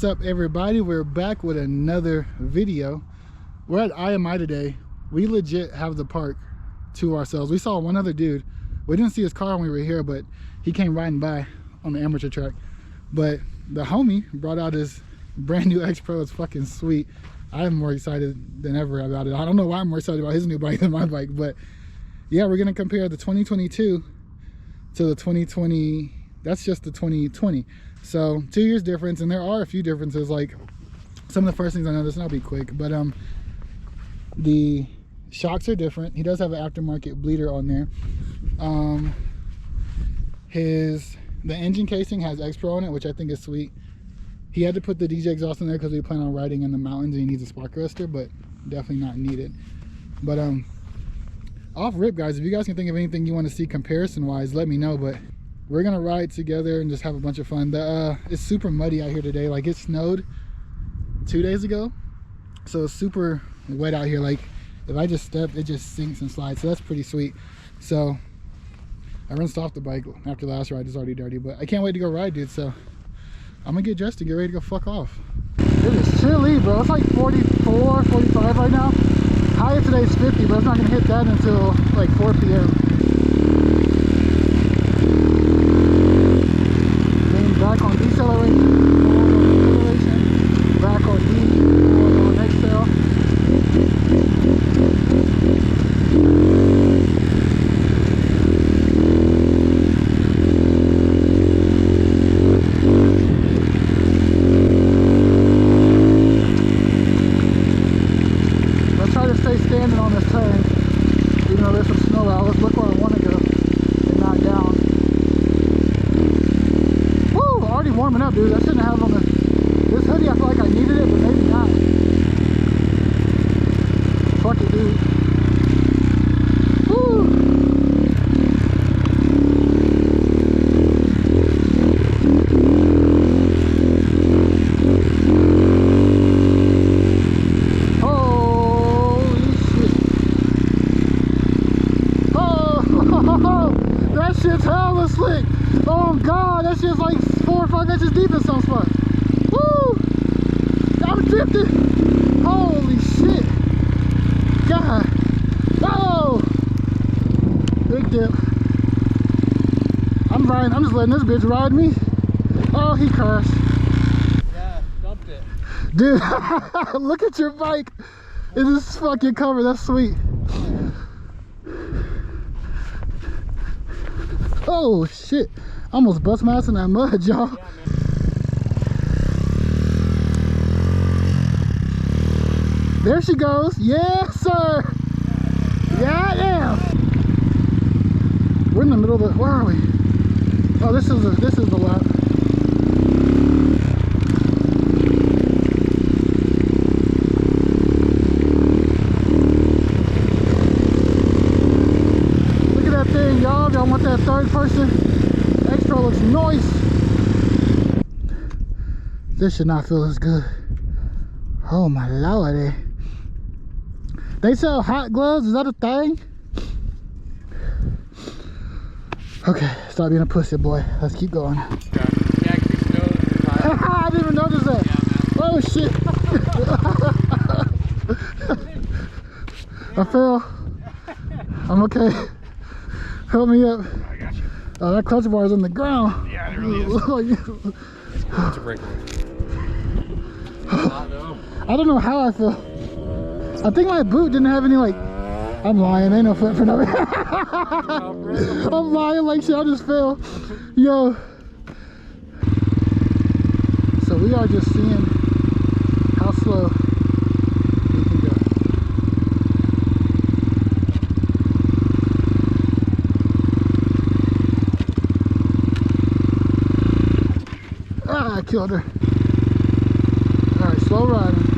What's up, everybody? We're back with another video. We're at IMI today. We legit have the park to ourselves. We saw one other dude. We didn't see his car when we were here, but he came riding by on the amateur track. But the homie brought out his brand new X Pro. It's fucking sweet. I am more excited than ever about it. I don't know why I'm more excited about his new bike than my bike, but yeah, we're gonna compare the 2022 to the 2020. That's just the 2020. So 2 years difference, and there are a few differences. Like some of the first things I noticed, and I'll be quick, but the shocks are different. He does have an aftermarket bleeder on there. The engine casing has X Pro on it, which I think is sweet. He had to put the DJ exhaust in there because we plan on riding in the mountains and he needs a spark arrestor, but definitely not needed. But off rip, guys, if you guys can think of anything you want to see comparison wise, let me know. But we're gonna ride together and just have a bunch of fun. It's super muddy out here today. Like, it snowed 2 days ago, so it's super wet out here. Like, if I just step, it just sinks and slides, so that's pretty sweet. So I rinsed off the bike after the last ride. It's already dirty, but I can't wait to go ride, dude. So I'm gonna get dressed and get ready to go fuck off. It is chilly, bro. It's like 44, 45 right now. High of today's 50, but it's not gonna hit that until like 4 p.m. Back on deceleration, back on D, on exhale. Let's try to stay standing on this turn, even though there's some snow out. Let's look where I want to go and not down. Already warming up, dude. I shouldn't have on this hoodie. I feel like I needed it, but maybe not. Fuck it, dude. Woo! Holy shit. Oh, that shit's hella slick. Oh god, that shit's like 4 or 5 inches deep in some spots. Woo! I'm drifting. Holy shit. God. Oh! Big dip. I'm riding. I'm just letting this bitch ride me. Oh, he crashed. Yeah, dumped it. Dude, look at your bike. It is fucking covered. That's sweet. Oh shit. I almost bust my ass in that mud, y'all. Yeah, there she goes. Yes, sir. Yeah, I am. We're in the middle of the. Where are we? Oh, this is the lap. Look at that thing, y'all. Y'all want that third person? X Pro looks nice. This should not feel as good. Oh my lordy. They sell hot gloves, is that a thing? Okay, stop being a pussy, boy. Let's keep going. Yeah, I I didn't even notice that. Yeah, oh shit. I fell. I'm okay. Help me up. I got you. Oh, that clutch bar is on the ground. Yeah, it really is. It's a breakaway. I don't know how I feel. I think my boot didn't have any, like, I'm lying, ain't no foot for nothing. I'm lying like shit, I just fell. Yo. So we are just seeing how slow we can go. Ah, I killed her. Alright, slow riding.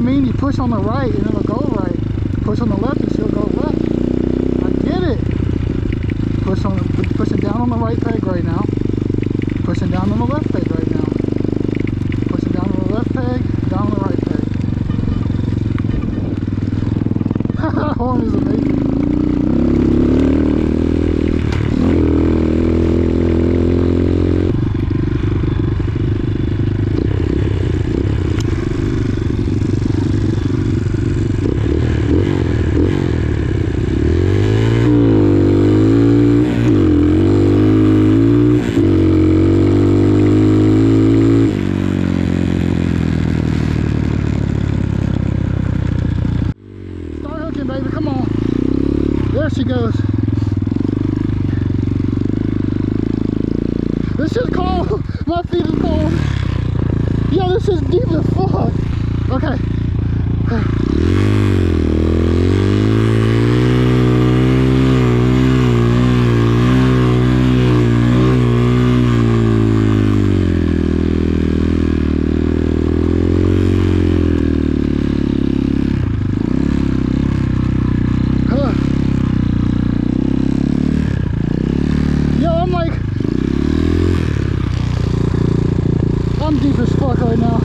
You push on the right and it'll go right. Push on the left and she'll go left. I get it. Pushing down on the right peg right now. Pushing down on the left peg right now. Pushing down on the left peg, down on the right peg. That horn is amazing. Baby, come on. There she goes. This is cold. My feet are cold. Yo, this is deep as fuck. Okay. I'm deep as fuck right now.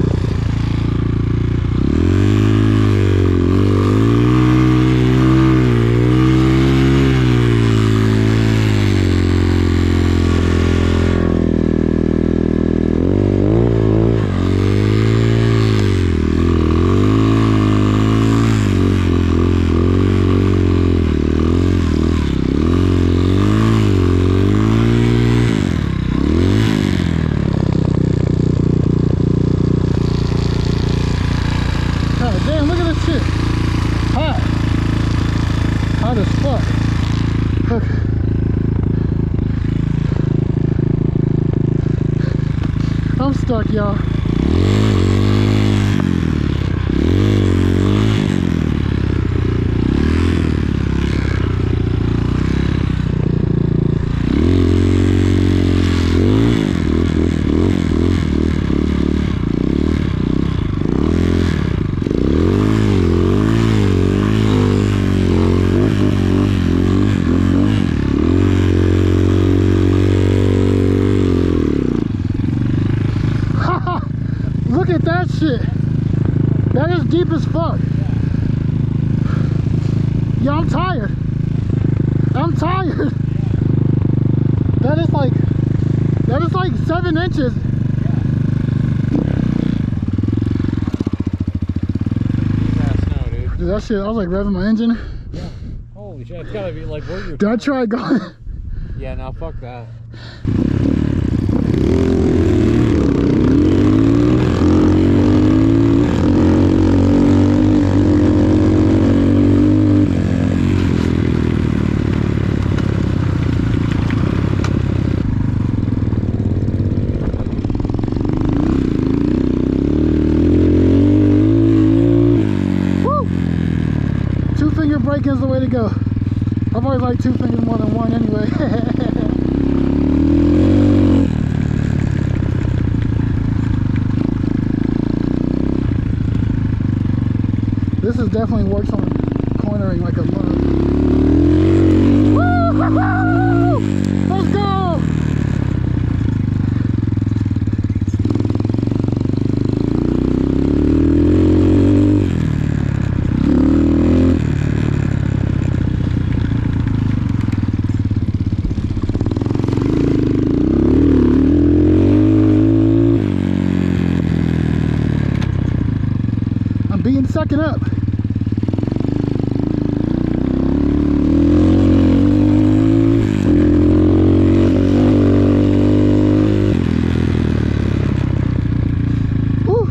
Damn, look at this shit. Hot. Hot as fuck. Okay. I'm stuck, y'all. Look at that shit. That is deep as fuck. Yo, I'm tired. I'm tired. That is like 7 inches. Dude, that shit, I was like revving my engine. Yeah. Holy shit, it's gotta be like where you're. Did I try going? Yeah, no, fuck that. Braking is the way to go. I've always liked 2 fingers more than 1 anyway. This is definitely works on cornering like a mother. Woo! Let's go! Being sucking up. Woo.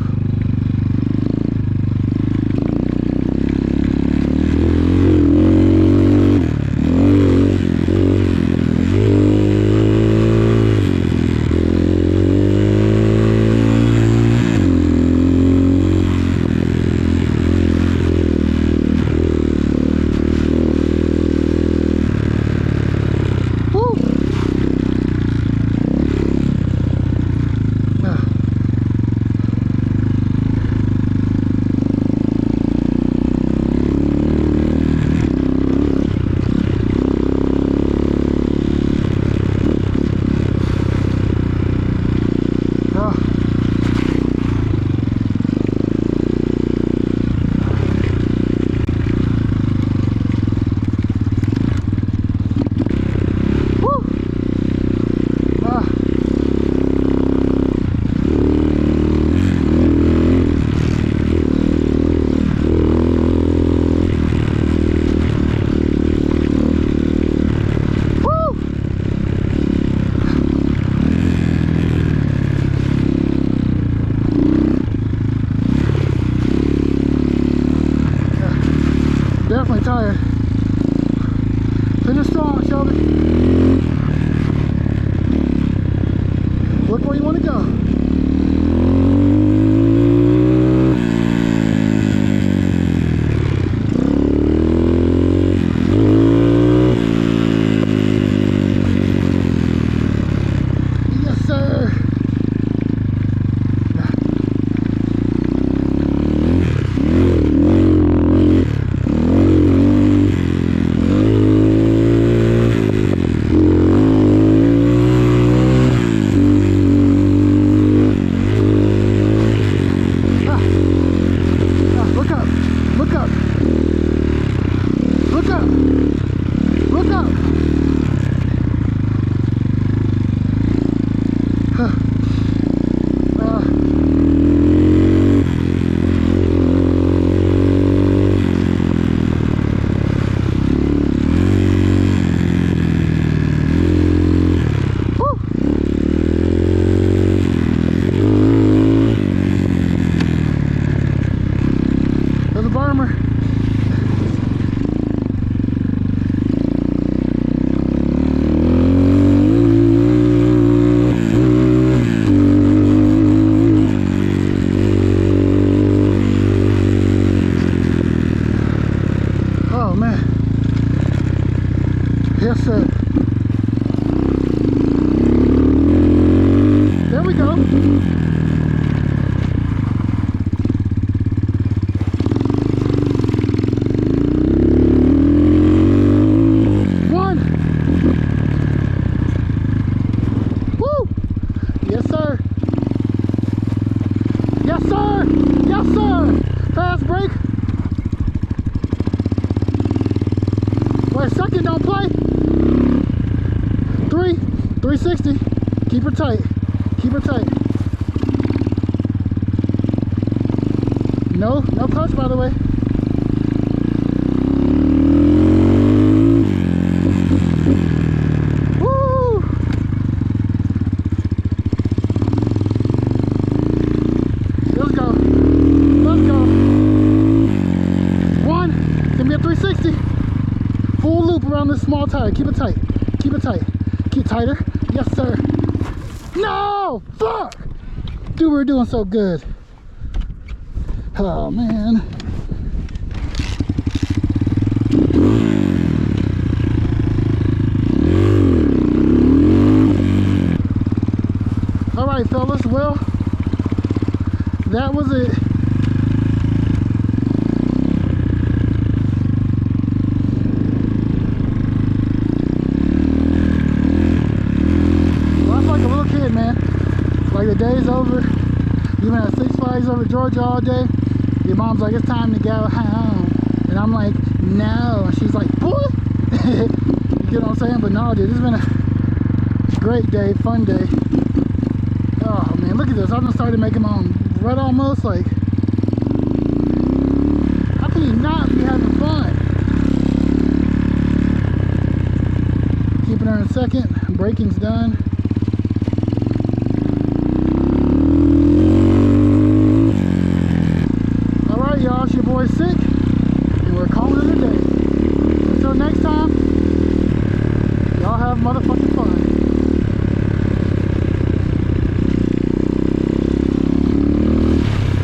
Finish strong, Shelby. Look where you want to go. Yes, sir. Look up. Look up. Look up. Look up. There's a barmer. Oh man. Yes, sir. There we go. One. Woo! Yes, sir. Yes, sir. Yes, sir. Fast break. Wait a second, don't play. 360. Keep her tight. Keep her tight. No clutch, by the way. Woo! Let's go. Let's go. One. Give me a 360. Full loop around this small tire. Keep it tight. Keep it tight. Keep tighter. Yes, sir. No! Fuck! Dude, we were doing so good. Oh, man. All right, fellas. Well, that was it. Man, like the day's over. You've been at 6 Flags over Georgia all day. Your mom's like, it's time to go home, and I'm like, no, and she's like, what? You get what I'm saying? But no, dude, this has been a great day, fun day. Oh man, look at this. I've just started making my own rut almost. Like, how can you not be having fun? Keeping her in second. Braking's done.